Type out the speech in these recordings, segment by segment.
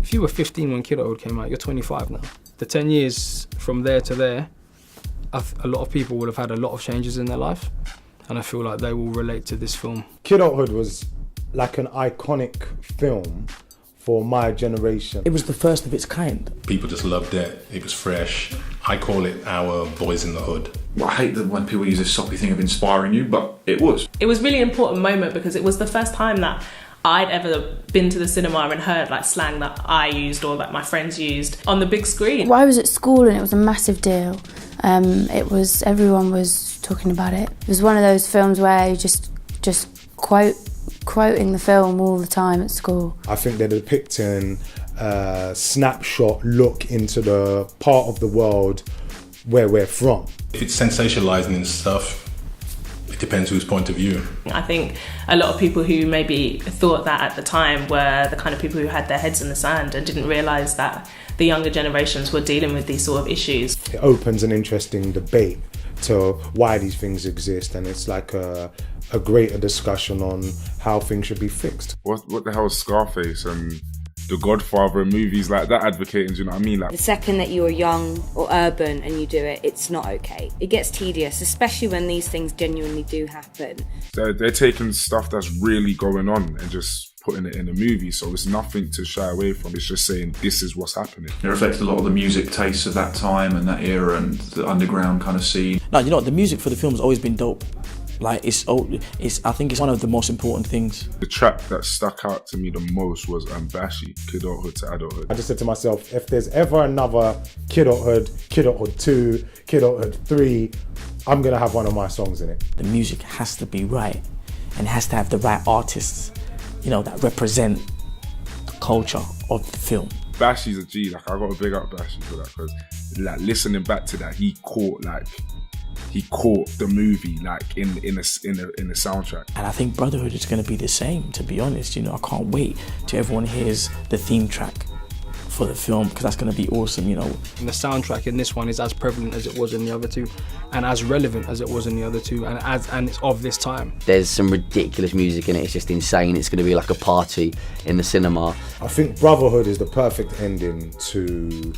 If you were 15 when Kidulthood came out, you're 25 now. The 10 years from there to there, a lot of people would have had a lot of changes in their life, and I feel like they will relate to this film. Kidulthood was like an iconic film for my generation. It was the first of its kind. People just loved it. It was fresh. I call it our Boys in the Hood. Well, I hate that when people use this soppy thing of inspiring you, but it was. It was really an important moment because it was the first time that I'd ever been to the cinema and heard like slang that I used or that my friends used on the big screen. Well, I was at school and it was a massive deal. Everyone was talking about it. It was one of those films where you just quoting the film all the time at school. I think they're depicting a snapshot look into the part of the world where we're from. It's sensationalizing and stuff. It depends whose point of view. I think a lot of people who maybe thought that at the time were the kind of people who had their heads in the sand and didn't realise that the younger generations were dealing with these sort of issues. It opens an interesting debate to why these things exist, and it's like a greater discussion on how things should be fixed. What the hell is Scarface and The Godfather and movies like that advocating, do you know what I mean? Like, the second that you're young or urban and you do it, it's not okay. It gets tedious, especially when these things genuinely do happen. They're taking stuff that's really going on and just putting it in a movie, so it's nothing to shy away from. It's just saying this is what's happening. It reflects a lot of the music tastes of that time and that era and the underground kind of scene. No, you know what, the music for the film has always been dope. Like I think it's one of the most important things. The track that stuck out to me the most was Bashi, Kidulthood to Adulthood. I just said to myself, if there's ever another Kidulthood, Kidulthood 2, Kidulthood 3, I'm gonna have one of my songs in it. The music has to be right and has to have the right artists, you know, that represent the culture of the film. Bashi's a G, like I gotta big up Bashi for that, because like listening back to that, he caught the movie like in the soundtrack. And I think Brotherhood is going to be the same, to be honest. You know, I can't wait till everyone hears the theme track for the film, because that's going to be awesome, you know. And the soundtrack in this one is as prevalent as it was in the other two, and as relevant as it was in the other two, and it's of this time. There's some ridiculous music in it. It's just insane. It's going to be like a party in the cinema. I think Brotherhood is the perfect ending to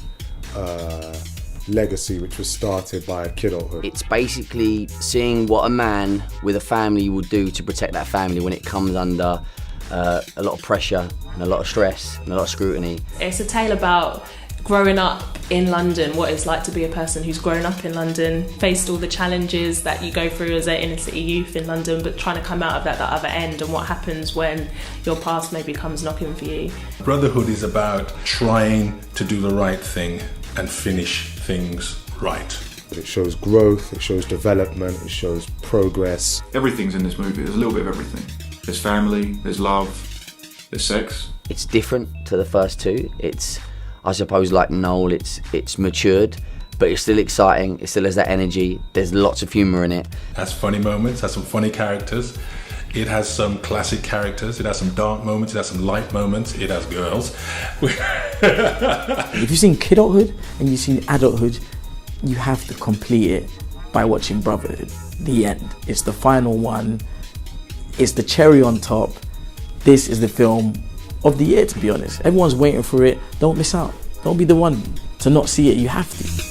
legacy, which was started by Kidulthood. It's basically seeing what a man with a family will do to protect that family when it comes under a lot of pressure and a lot of stress and a lot of scrutiny. It's a tale about growing up in London, what it's like to be a person who's grown up in London, faced all the challenges that you go through as an inner city youth in London, but trying to come out of that other end, and what happens when your past maybe comes knocking for you. Brotherhood is about trying to do the right thing and finish things right. It shows growth, it shows development, it shows progress. Everything's in this movie. There's a little bit of everything. There's family, there's love, there's sex. It's different to the first two. It's, I suppose, like Noel, it's matured, but it's still exciting. It still has that energy. There's lots of humour in it. It has funny moments, has some funny characters. It has some classic characters. It has some dark moments. It has some light moments. It has girls. If you've seen Kidulthood and you've seen Adulthood, you have to complete it by watching Brotherhood. The end. It's the final one. It's the cherry on top. This is the film of the year, to be honest. Everyone's waiting for it. Don't miss out. Don't be the one to not see it. You have to.